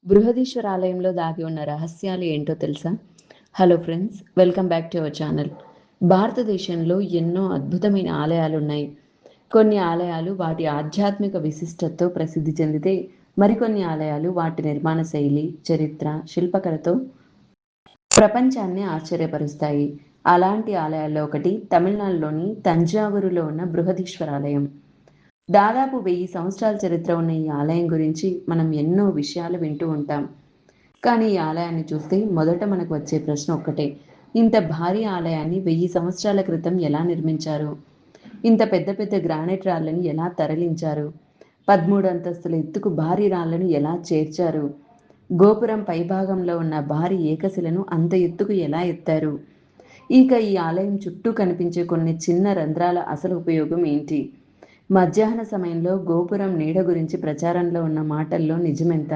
బృహదీశ్వర ఆలయంలో దాగి ఉన్న రహస్యాలు ఏంటో తెలుసా? Hello friends, welcome back to our channel. భారతదేశంలో ఎన్నో అద్భుతమైన ఆలయాలున్నాయి. కొన్ని ఆలయాలు వాటి ఆధ్యాత్మిక విశిష్టతతో ప్రసిద్ధి చెందితే, మరికొన్ని ఆలయాలు వాటి నిర్మాణ శైలి, చరిత్ర, శిల్పకళతో ప్రపంచాన్ని ఆశ్చర్యపరుస్తాయి. అలాంటి ఆలయాల్లో ఒకటి తమిళనాడులోని తంజావూరులో ఉన్న బృహదీశ్వర ఆలయం. దాదాపు 1000 సంవత్సరాల చరిత్ర ఉన్న ఈ ఆలయం గురించి మనం ఎన్నో విషయాలు వింటూ ఉంటాం. కానీ ఈ ఆలయాన్ని చూస్తే మొదట మనకు వచ్చే ప్రశ్న ఒక్కటే. ఇంత భారీ ఆలయాన్ని 1000 సంవత్సరాల క్రితం ఎలా నిర్మించారు? ఇంత పెద్ద పెద్ద గ్రానైట్ రాళ్లను ఎలా తరలించారు? 13 అంతస్తుల ఎత్తుకు భారీ రాళ్లను ఎలా చేర్చారు? గోపురం పైభాగంలో ఉన్న భారీ ఏకశిలను అంత ఎత్తుకు ఎలా ఎత్తారు? ఇక ఈ ఆలయం చుట్టూ కనిపించే కొన్ని చిన్న రంధ్రాల అసలు ఉపయోగం ఏంటి? మధ్యాహ్న సమయంలో గోపురం నీడ గురించి ప్రచారంలో ఉన్న మాటల్లో నిజమెంత?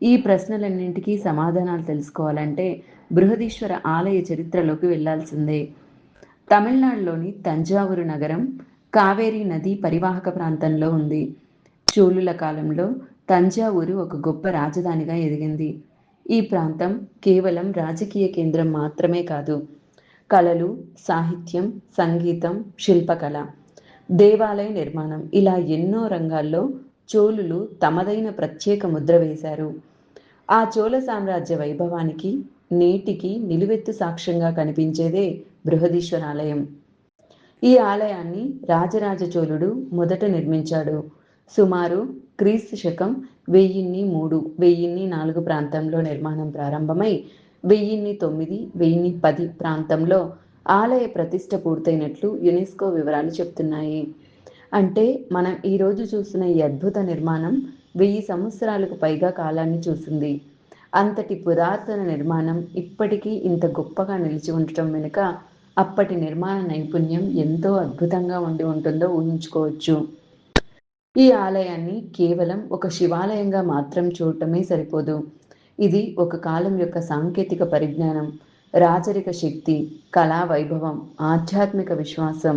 ఈ ప్రశ్నలన్నింటికీ సమాధానాలు తెలుసుకోవాలంటే బృహదీశ్వర ఆలయ చరిత్రలోకి వెళ్లాల్సిందే. తమిళనాడులోని తంజావూరు నగరం కావేరీ నది పరివాహక ప్రాంతంలో ఉంది. చోళుల కాలంలో తంజావూరు ఒక గొప్ప రాజధానిగా ఎదిగింది. ఈ ప్రాంతం కేవలం రాజకీయ కేంద్రం మాత్రమే కాదు, కళలు, సాహిత్యం, సంగీతం, శిల్పకళ, దేవాలయ నిర్మాణం ఇలా ఎన్నో రంగాల్లో చోళులు తమదైన ప్రత్యేక ముద్ర వేశారు. ఆ చోళ సామ్రాజ్య వైభవానికి నేటికి నిలువెత్తు సాక్ష్యంగా కనిపించేదే బృహదీశ్వర ఆలయం. ఈ ఆలయాన్ని రాజరాజ చోళుడు మొదట నిర్మించాడు. సుమారు క్రీస్తు శకం 1003, 1004 ప్రాంతంలో నిర్మాణం ప్రారంభమై 1009, 1010 ప్రాంతంలో ఆలయ ప్రతిష్ఠ పూర్తయినట్లు యునెస్కో వివరాలు చెప్తున్నాయి. అంటే మనం ఈరోజు చూస్తున్న ఈ అద్భుత నిర్మాణం 1000 సంవత్సరాలకు పైగా కాలాన్ని చూసింది. అంతటి పురాతన నిర్మాణం ఇప్పటికీ ఇంత గొప్పగా నిలిచి ఉండటం వెనుక అప్పటి నిర్మాణ నైపుణ్యం ఎంతో అద్భుతంగా ఉండి ఉంటుందో ఊహించుకోవచ్చు. ఈ ఆలయాన్ని కేవలం ఒక శివాలయంగా మాత్రం చూడటమే సరిపోదు. ఇది ఒక కాలం యొక్క సాంకేతిక పరిజ్ఞానం, రాజరిక శక్తి, కళా వైభవం, ఆధ్యాత్మిక విశ్వాసం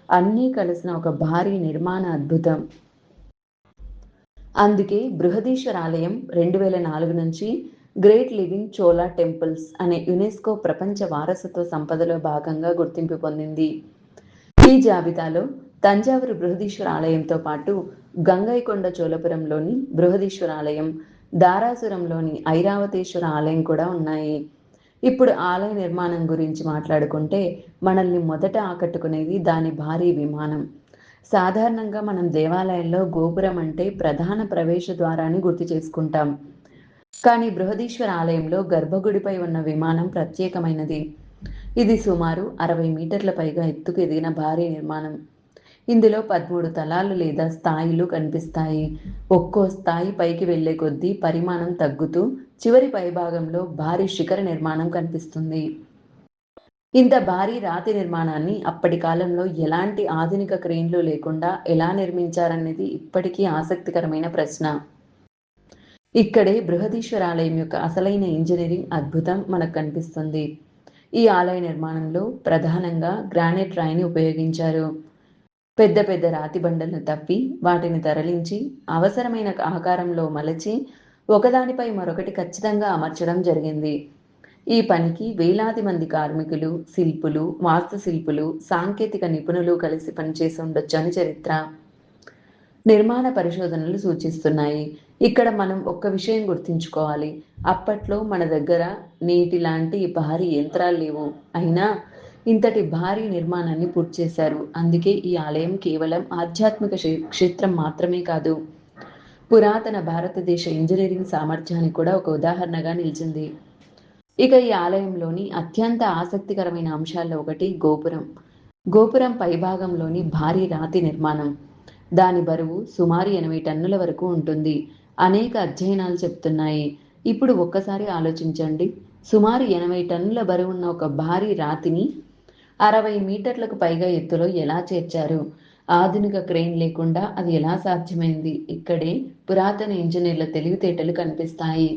అన్నీ కలిసిన ఒక భారీ నిర్మాణ అద్భుతం. అందుకే బృహదీశ్వర ఆలయం 2004 నుంచి గ్రేట్ లివింగ్ చోళా టెంపుల్స్ అనే యునెస్కో ప్రపంచ వారసత్వ సంపదలో భాగంగా గుర్తింపు పొందింది. ఈ జాబితాలో తంజావూరు బృహదీశ్వర ఆలయంతో పాటు గంగైకొండ చోళపురంలోని బృహదీశ్వర ఆలయం, దారాసురంలోని ఐరావతేశ్వర ఆలయం కూడా ఉన్నాయి. ఇప్పుడు ఆలయ నిర్మాణం గురించి మాట్లాడుకుంటే మనల్ని మొదట ఆకట్టుకునేది దాని భారీ విమానం. సాధారణంగా మనం దేవాలయంలో గోపురం అంటే ప్రధాన ప్రవేశ ద్వారాన్ని గుర్తు చేసుకుంటాం. కానీ బృహదీశ్వర ఆలయంలో గర్భగుడిపై ఉన్న విమానం ప్రత్యేకమైనది. ఇది సుమారు 60 మీటర్ల పైగా ఎత్తుకు ఎదిగిన భారీ నిర్మాణం. ఇందులో 13 తలాలు లేదా స్థాయిలు కనిపిస్తాయి. ఒక్కో స్థాయి పైకి వెళ్లే కొద్దీ పరిమాణం తగ్గుతూ చివరి పైభాగంలో భారీ శిఖర నిర్మాణం కనిపిస్తుంది. ఇంత భారీ రాతి నిర్మాణాన్ని అప్పటి కాలంలో ఎలాంటి ఆధునిక క్రేన్లు లేకుండా ఎలా నిర్మించారనేది ఇప్పటికీ ఆసక్తికరమైన ప్రశ్న. ఇక్కడే బృహదీశ్వర ఆలయం యొక్క అసలైన ఇంజనీరింగ్ అద్భుతం మనకు కనిపిస్తుంది. ఈ ఆలయ నిర్మాణంలో ప్రధానంగా గ్రానైట్ రాయిని ఉపయోగించారు. పెద్ద పెద్ద రాతి బండలను తవ్వి వాటిని తరలించి అవసరమైన ఆకారంలో మలచి ఒకదానిపై మరొకటి ఖచ్చితంగా అమర్చడం జరిగింది. ఈ పనికి వేలాది మంది కార్మికులు, శిల్పులు, వాస్తుశిల్పులు, సాంకేతిక నిపుణులు కలిసి పనిచేసి ఉండొచ్చు అని చరిత్ర, నిర్మాణ పరిశోధనలు సూచిస్తున్నాయి. ఇక్కడ మనం ఒక్క విషయం గుర్తుంచుకోవాలి. అప్పట్లో మన దగ్గర నేటి లాంటి భారీ యంత్రాలు లేవు. అయినా ఇంతటి భారీ నిర్మాణాన్ని పూర్తి చేశారు. అందుకే ఈ ఆలయం కేవలం ఆధ్యాత్మిక క్షేత్రం మాత్రమే కాదు, పురాతన భారతదేశ ఇంజనీరింగ్ సామర్థ్యానికి కూడా ఒక ఉదాహరణగా నిలిచింది. ఇక ఈ ఆలయంలోని అత్యంత ఆసక్తికరమైన అంశాల్లో ఒకటి గోపురం. గోపురం పైభాగంలోని భారీ రాతి నిర్మాణం. దాని బరువు సుమారు 80 టన్నుల వరకు ఉంటుంది. అనేక అధ్యయనాలు చెప్తున్నాయి. ఇప్పుడు ఒక్కసారి ఆలోచించండి. సుమారు 80 టన్నుల బరువున్న ఒక భారీ రాతిని 60 మీటర్లకు పైగా ఎత్తులో ఎలా చేర్చారు? ఆధునిక క్రేన్ లేకుండా అది ఎలా సాధ్యమైంది? ఇక్కడే పురాతన ఇంజనీర్ల తెలివితేటలు కనిపిస్తాయి.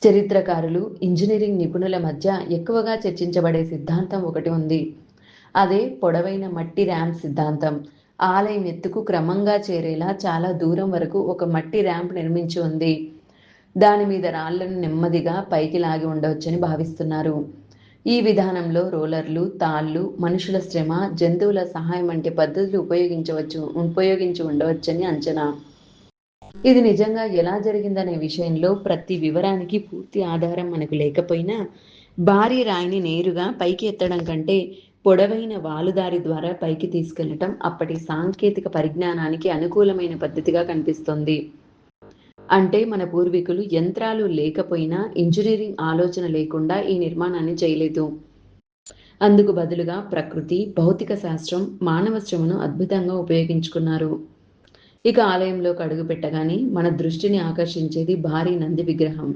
చరిత్రకారులు, ఇంజనీరింగ్ నిపుణుల మధ్య ఎక్కువగా చర్చించబడే సిద్ధాంతం ఒకటి ఉంది. అదే పొడవైన మట్టి ర్యాంప్ సిద్ధాంతం. ఆలయం ఎత్తుకు క్రమంగా చేరేలా చాలా దూరం వరకు ఒక మట్టి ర్యాంప్ నిర్మించి ఉంది. దాని మీద రాళ్లను నెమ్మదిగా పైకి లాగి ఉండవచ్చని భావిస్తున్నారు. ఈ విధానంలో రోలర్లు, తాళ్లు, మనుషుల శ్రమ, జంతువుల సహాయం వంటి పద్ధతులు ఉపయోగించి ఉండవచ్చని అంచనా. ఇది నిజంగా ఎలా జరిగిందనే విషయంలో ప్రతి వివరానికి పూర్తి ఆధారం మనకు లేకపోయినా, భారీ రాయిని నేరుగా పైకి ఎత్తడం కంటే పొడవైన వాలుదారి ద్వారా పైకి తీసుకెళ్లటం అప్పటి సాంకేతిక పరిజ్ఞానానికి అనుకూలమైన పద్ధతిగా కనిపిస్తోంది. అంటే మన పూర్వీకులు యంత్రాలు లేకపోయినా ఇంజనీరింగ్ ఆలోచన లేకుండా ఈ నిర్మాణాన్ని చేయలేదు. అందుకు బదులుగా ప్రకృతి, భౌతిక శాస్త్రం, మానవ శ్రమను అద్భుతంగా ఉపయోగించుకున్నారు. ఇక ఆలయంలోకి అడుగు పెట్టగానే మన దృష్టిని ఆకర్షించేది భారీ నంది విగ్రహం.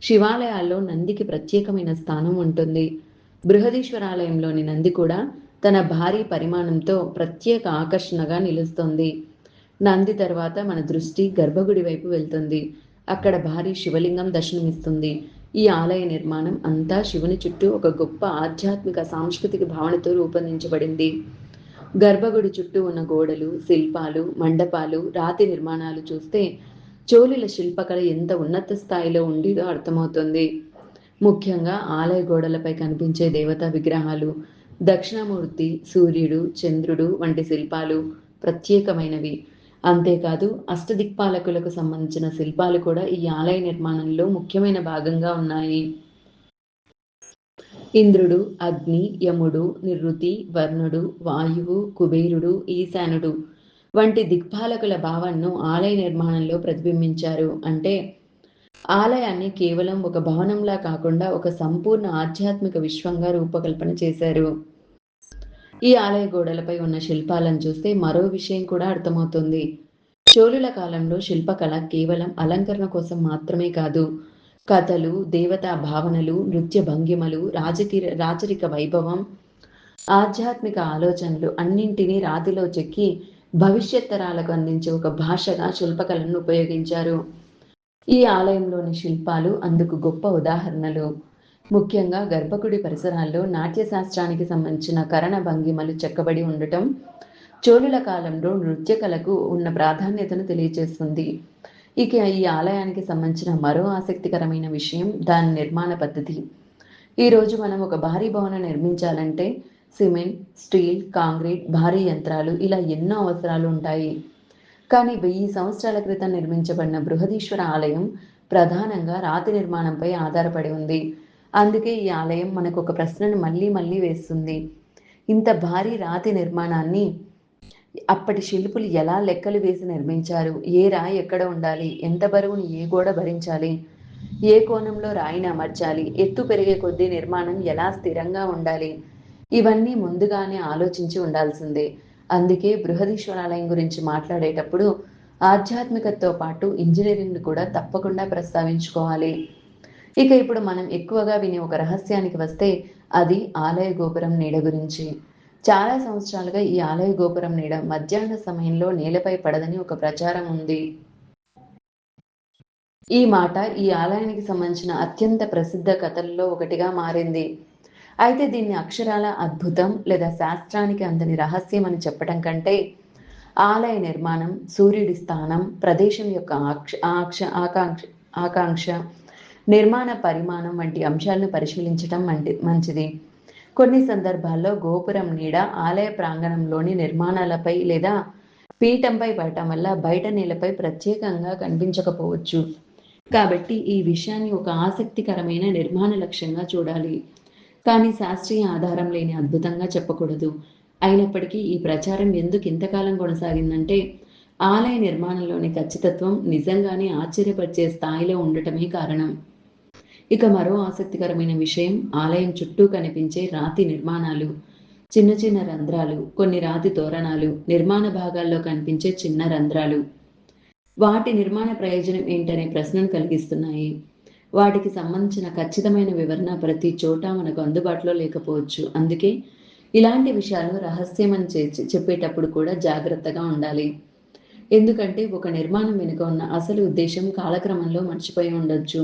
శివాలయాల్లో నందికి ప్రత్యేకమైన స్థానం ఉంటుంది. బృహదీశ్వరాలయంలోని నంది కూడా తన భారీ పరిమాణంతో ప్రత్యేక ఆకర్షణగా నిలుస్తోంది. నంది తర్వాత మన దృష్టి గర్భగుడి వైపు వెళ్తుంది. అక్కడ భారీ శివలింగం దర్శనమిస్తుంది. ఈ ఆలయ నిర్మాణం అంతా శివుని చుట్టూ ఒక గొప్ప ఆధ్యాత్మిక సాంస్కృతిక భావనతో రూపొందించబడింది. గర్భగుడి చుట్టూ ఉన్న గోడలు, శిల్పాలు, మండపాలు, రాతి నిర్మాణాలు చూస్తే చోళుల శిల్పకళ ఎంత ఉన్నత స్థాయిలో ఉండేదో అర్థమవుతుంది. ముఖ్యంగా ఆలయ గోడలపై కనిపించే దేవతా విగ్రహాలు, దక్షిణామూర్తి, సూర్యుడు, చంద్రుడు వంటి శిల్పాలు ప్రత్యేకమైనవి. అంతేకాదు అష్టదిక్పాలకులకు సంబంధించిన శిల్పాలు కూడా ఈ ఆలయ నిర్మాణంలో ముఖ్యమైన భాగంగా ఉన్నాయి. ఇంద్రుడు, అగ్ని, యముడు, నిరుతి, వర్ణుడు, వాయువు, కుబేరుడు, ఈశానుడు వంటి దిక్పాలకుల భావనను ఆలయ నిర్మాణంలో ప్రతిబింబించారు. అంటే ఆలయాన్ని కేవలం ఒక భవనంలా కాకుండా ఒక సంపూర్ణ ఆధ్యాత్మిక విశ్వంగా రూపకల్పన చేశారు. ఈ ఆలయ గోడలపై ఉన్న శిల్పాలను చూస్తే మరో విషయం కూడా అర్థమవుతుంది. చోళుల కాలంలో శిల్పకళ కేవలం అలంకరణ కోసం మాత్రమే కాదు, కథలు, దేవతా భావనలు, నృత్య భంగిమలు, రాజరిక వైభవం, ఆధ్యాత్మిక ఆలోచనలు అన్నింటినీ రాతిలో చెక్కి భవిష్యత్ తరాలకు అందించే ఒక భాషగా శిల్పకళను ఉపయోగించారు. ఈ ఆలయంలోని శిల్పాలు అందుకు గొప్ప ఉదాహరణలు. ముఖ్యంగా గర్భగుడి పరిసరాల్లో నాట్యశాస్త్రానికి సంబంధించిన కరణ భంగిమలు చెక్కబడి ఉండటం చోళుల కాలంలో నృత్య కళకు ఉన్న ప్రాధాన్యతను తెలియజేస్తుంది. ఇక ఈ ఆలయానికి సంబంధించిన మరో ఆసక్తికరమైన విషయం దాని నిర్మాణ పద్ధతి. ఈరోజు మనం ఒక భారీ భవనం నిర్మించాలంటే సిమెంట్, స్టీల్, కాంక్రీట్, భారీ యంత్రాలు ఇలా ఎన్నో అవసరాలు ఉంటాయి. కానీ 1000 సంవత్సరాల క్రితం నిర్మించబడిన బృహదీశ్వర ఆలయం ప్రధానంగా రాతి నిర్మాణంపై ఆధారపడి ఉంది. అందుకే ఈ ఆలయం మనకు ఒక ప్రశ్నను మళ్ళీ మళ్ళీ వేస్తుంది. ఇంత భారీ రాతి నిర్మాణాన్ని అప్పటి శిల్పులు ఎలా లెక్కలు వేసి నిర్మించారు? ఏ రాయి ఎక్కడ ఉండాలి? ఎంత బరువును ఏ గోడ భరించాలి? ఏ కోణంలో రాయిని అమర్చాలి? ఎత్తు పెరిగే కొద్దీ నిర్మాణం ఎలా స్థిరంగా ఉండాలి? ఇవన్నీ ముందుగానే ఆలోచించి ఉండాల్సిందే. అందుకే బృహదీశ్వరాలయం గురించి మాట్లాడేటప్పుడు ఆధ్యాత్మికతతో పాటు ఇంజనీరింగ్ను కూడా తప్పకుండా ప్రస్తావించుకోవాలి. ఇక ఇప్పుడు మనం ఎక్కువగా వినే ఒక రహస్యానికి వస్తే అది ఆలయ గోపురం నీడ గురించి. చాలా సంవత్సరాలుగా ఈ ఆలయ గోపురం నీడ మధ్యాహ్న సమయంలో నేలపై పడదని ఒక ప్రచారం ఉంది. ఈ మాట ఈ ఆలయానికి సంబంధించిన అత్యంత ప్రసిద్ధ కథల్లో ఒకటిగా మారింది. అయితే దీన్ని అక్షరాల అద్భుతం లేదా శాస్త్రానికి అందని రహస్యం అని చెప్పడం కంటే ఆలయ నిర్మాణం, సూర్యుడి స్థానం, ప్రదేశం యొక్క ఆకాంక్ష, నిర్మాణ పరిమాణం వంటి అంశాలను పరిశీలించడం మంచిది. కొన్ని సందర్భాల్లో గోపురం నీడ ఆలయ ప్రాంగణంలోని నిర్మాణాలపై లేదా పీఠంపై పడటం వల్ల బయట నేలపై ప్రత్యేకంగా కనిపించకపోవచ్చు. కాబట్టి ఈ విషయాన్ని ఒక ఆసక్తికరమైన నిర్మాణ లక్ష్యంగా చూడాలి. కానీ శాస్త్రీయ ఆధారం లేని అద్భుతంగా చెప్పకూడదు. అయినప్పటికీ ఈ ప్రచారం ఎందుకు ఇంతకాలం కొనసాగిందంటే ఆలయ నిర్మాణంలోని ఖచ్చితత్వం నిజంగానే ఆశ్చర్యపరిచే స్థాయిలో ఉండటమే కారణం. ఇక మరో ఆసక్తికరమైన విషయం ఆలయం చుట్టూ కనిపించే రాతి నిర్మాణాలు, చిన్న చిన్న రంధ్రాలు, కొన్ని రాతి తోరణాలు, నిర్మాణ భాగాల్లో కనిపించే చిన్న రంధ్రాలు. వాటి నిర్మాణ ప్రయోజనం ఏంటనే ప్రశ్నను కలిగిస్తున్నాయి. వాటికి సంబంధించిన ఖచ్చితమైన వివరణ ప్రతి చోట మనకు అందుబాటులో లేకపోవచ్చు. అందుకే ఇలాంటి విషయాలు రహస్యమని చెప్పేటప్పుడు కూడా జాగ్రత్తగా ఉండాలి. ఎందుకంటే ఒక నిర్మాణం వెనుక ఉన్న అసలు ఉద్దేశం కాలక్రమంలో మర్చిపోయి ఉండొచ్చు,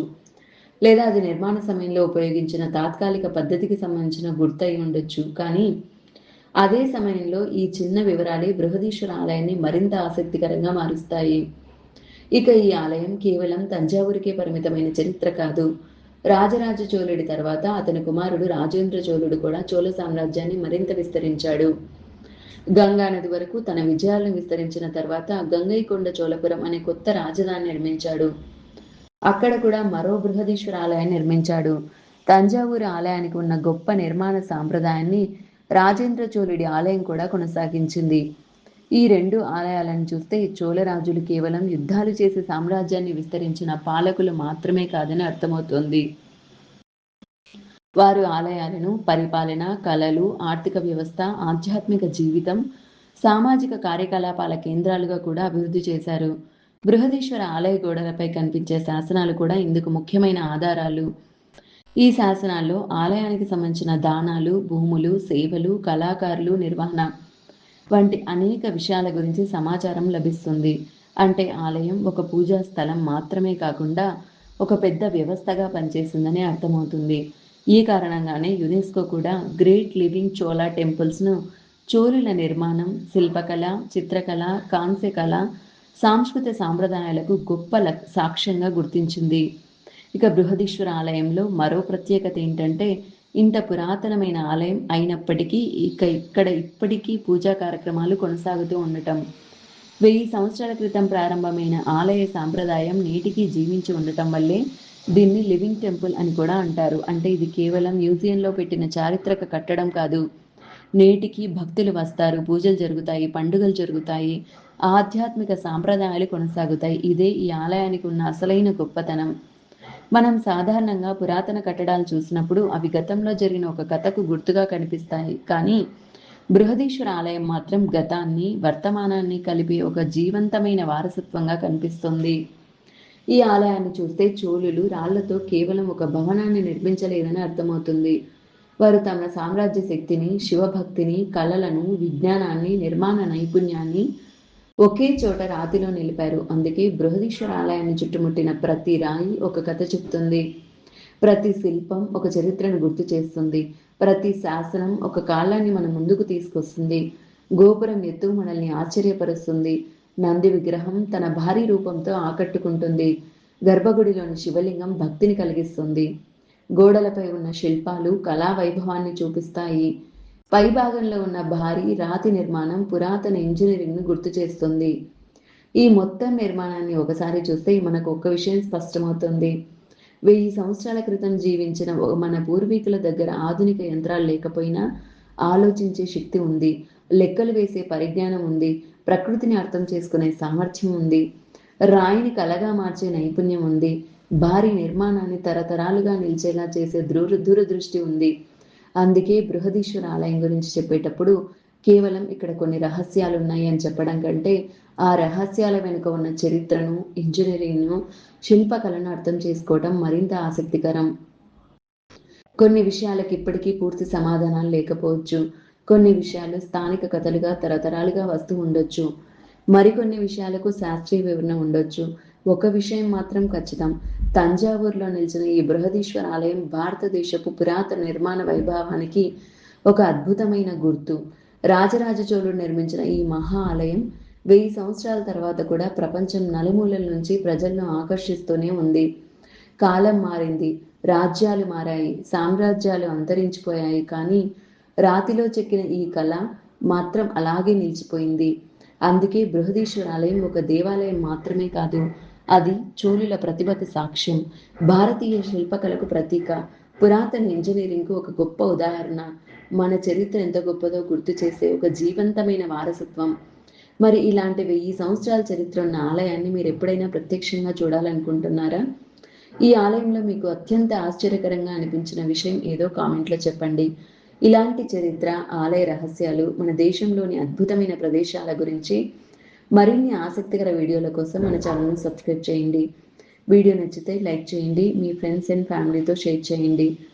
లేదా అది నిర్మాణ సమయంలో ఉపయోగించిన తాత్కాలిక పద్ధతికి సంబంధించిన గుర్తయి ఉండొచ్చు. కానీ అదే సమయంలో ఈ చిన్న వివరాలే బృహదీశ్వర ఆలయాన్ని మరింత ఆసక్తికరంగా మారుస్తాయి. ఇక ఈ ఆలయం కేవలం తంజావూరుకే పరిమితమైన చరిత్ర కాదు. రాజరాజ చోళుడి తర్వాత అతని కుమారుడు రాజేంద్ర చోళుడు కూడా చోళ సామ్రాజ్యాన్ని మరింత విస్తరించాడు. గంగా నది వరకు తన విజయాలను విస్తరించిన తర్వాత గంగైకొండ చోళపురం అనే కొత్త రాజధాని నిర్మించాడు. అక్కడ కూడా మరో బృహదీశ్వర ఆలయాన్ని నిర్మించాడు. తంజావూరు ఆలయానికి ఉన్న గొప్ప నిర్మాణ సాంప్రదాయాన్ని రాజేంద్ర చోళుడి ఆలయం కూడా కొనసాగించింది. ఈ రెండు ఆలయాలను చూస్తే చోళరాజులు కేవలం యుద్ధాలు చేసి సామ్రాజ్యాన్ని విస్తరించిన పాలకులు మాత్రమే కాదని అర్థమవుతోంది. వారు ఆలయాలను పరిపాలన, కళలు, ఆర్థిక వ్యవస్థ, ఆధ్యాత్మిక జీవితం, సామాజిక కార్యకలాపాల కేంద్రాలుగా కూడా అభివృద్ధి చేశారు. బృహదీశ్వర ఆలయ గోడలపై కనిపించే శాసనాలు కూడా ఇందుకు ముఖ్యమైన ఆధారాలు. ఈ శాసనాల్లో ఆలయానికి సంబంధించిన దానాలు, భూములు, సేవలు, కళాకారులు, నిర్వహణ వంటి అనేక విషయాల గురించి సమాచారం లభిస్తుంది. అంటే ఆలయం ఒక పూజా స్థలం మాత్రమే కాకుండా ఒక పెద్ద వ్యవస్థగా పనిచేసిందని అర్థమవుతుంది. ఈ కారణంగానే యునెస్కో కూడా గ్రేట్ లివింగ్ చోళా టెంపుల్స్ను చోళుల నిర్మాణం, శిల్పకళ, చిత్రకళ, కాంస్యకళ, సాంస్కృతిక సాంప్రదాయాలకు గొప్ప సాక్ష్యంగా గుర్తించింది. ఇక బృహదీశ్వర ఆలయంలో మరో ప్రత్యేకత ఏంటంటే ఇంత పురాతనమైన ఆలయం అయినప్పటికీ ఇక్కడ ఇప్పటికీ పూజా కార్యక్రమాలు కొనసాగుతూ ఉండటం. 1000 సంవత్సరాల క్రితం ప్రారంభమైన ఆలయ సాంప్రదాయం నేటికి జీవించి ఉండటం వల్లే దీన్ని లివింగ్ టెంపుల్ అని కూడా అంటారు. అంటే ఇది కేవలం మ్యూజియంలో పెట్టిన చారిత్రక కట్టడం కాదు. నేటికి భక్తులు వస్తారు, పూజలు జరుగుతాయి, పండుగలు జరుగుతాయి, ఆధ్యాత్మిక సాంప్రదాయాలు కొనసాగుతాయి. ఇదే ఈ ఆలయానికి ఉన్న అసలైన గొప్పతనం. మనం సాధారణంగా పురాతన కట్టడాలు చూసినప్పుడు అవి గతంలో జరిగిన ఒక కథకు గుర్తుగా కనిపిస్తాయి. కానీ బృహదీశ్వర ఆలయం మాత్రం గతాన్ని, వర్తమానాన్ని కలిపి ఒక జీవంతమైన వారసత్వంగా కనిపిస్తుంది. ఈ ఆలయాన్ని చూస్తే చోళులు రాళ్లతో కేవలం ఒక భవనాన్ని నిర్మించలేదని అర్థమవుతుంది. వారు తమ సామ్రాజ్య శక్తిని, శివభక్తిని, కళలను, విజ్ఞానాన్ని, నిర్మాణ నైపుణ్యాన్ని ఒకే చోట రాతిలో నిలిపారు. అందుకే బృహదీశ్వర ఆలయాన్ని చుట్టుముట్టిన ప్రతి రాయి ఒక కథ చెప్తుంది. ప్రతి శిల్పం ఒక చరిత్రను గుర్తు చేస్తుంది. ప్రతి శాసనం ఒక కాలాన్ని మన ముందుకు తీసుకొస్తుంది. గోపురం ఎత్తు మనల్ని ఆశ్చర్యపరుస్తుంది. నంది విగ్రహం తన భారీ రూపంతో ఆకట్టుకుంటుంది. గర్భగుడిలోని శివలింగం భక్తిని కలిగిస్తుంది. గోడలపై ఉన్న శిల్పాలు కళా వైభవాన్ని చూపిస్తాయి. పై భాగంలో ఉన్న భారీ రాతి నిర్మాణం పురాతన ఇంజనీరింగ్ను గుర్తు చేస్తుంది. ఈ మొత్తం నిర్మాణాన్ని ఒకసారి చూస్తే మనకు ఒక విషయం స్పష్టమవుతుంది. 1000 సంవత్సరాల క్రితం జీవించిన మన పూర్వీకుల దగ్గర ఆధునిక యంత్రాలు లేకపోయినా ఆలోచించే శక్తి ఉంది, లెక్కలు వేసే పరిజ్ఞానం ఉంది, ప్రకృతిని అర్థం చేసుకునే సామర్థ్యం ఉంది, రాయిని కలగా మార్చే నైపుణ్యం ఉంది, భారీ నిర్మాణాన్ని తరతరాలుగా నిలిచేలా చేసే దూరదృష్టి ఉంది. అందుకే బృహదీశ్వర ఆలయం గురించి చెప్పేటప్పుడు కేవలం ఇక్కడ కొన్ని రహస్యాలు ఉన్నాయి అని చెప్పడం కంటే ఆ రహస్యాల వెనుక ఉన్న చరిత్రను, ఇంజనీరింగ్ను, శిల్పకళను అర్థం చేసుకోవడం మరింత ఆసక్తికరం. కొన్ని విషయాలకు ఇప్పటికీ పూర్తి సమాధానాలు లేకపోవచ్చు. కొన్ని విషయాలు స్థానిక కథలుగా తరతరాలుగా వస్తూ ఉండొచ్చు. మరికొన్ని విషయాలకు శాస్త్రీయ వివరణ ఉండొచ్చు. ఒక విషయం మాత్రం ఖచ్చితం. తంజావూరులో నిలిచిన ఈ బృహదీశ్వర ఆలయం భారతదేశపు పురాతన నిర్మాణ వైభవానికి ఒక అద్భుతమైన గుర్తు. రాజరాజ చోళుడు నిర్మించిన ఈ మహా ఆలయం 1000 సంవత్సరాల తర్వాత కూడా ప్రపంచం నలుమూలల నుంచి ప్రజలను ఆకర్షిస్తూనే ఉంది. కాలం మారింది, రాజ్యాలు మారాయి, సామ్రాజ్యాలు అంతరించిపోయాయి. కానీ రాతిలో చెక్కిన ఈ కళ మాత్రం అలాగే నిలిచిపోయింది. అందుకే బృహదీశ్వర ఆలయం ఒక దేవాలయం మాత్రమే కాదు, అది చోళుల ప్రతిభకు సాక్ష్యం, భారతీయ శిల్పకళకు ప్రతీక, పురాతన ఇంజనీరింగ్కు ఒక గొప్ప ఉదాహరణ, మన చరిత్ర ఎంత గొప్పదో గుర్తు చేసే ఒక జీవంతమైన వారసత్వం. మరి ఇలాంటి 1000 సంవత్సరాల చరిత్ర ఉన్న ఆలయాన్ని మీరు ఎప్పుడైనా ప్రత్యక్షంగా చూడాలనుకుంటున్నారా? ఈ ఆలయంలో మీకు అత్యంత ఆశ్చర్యకరంగా అనిపించిన విషయం ఏదో కామెంట్లో చెప్పండి. ఇలాంటి చరిత్ర, ఆలయ రహస్యాలు, మన దేశంలోని అద్భుతమైన ప్రదేశాల గురించి మరిన్ని ఆసక్తికర వీడియోల కోసం మన ఛానల్ని సబ్స్క్రైబ్ చేయండి. వీడియో నచ్చితే లైక్ చేయండి, మీ ఫ్రెండ్స్ అండ్ ఫ్యామిలీతో షేర్ చేయండి.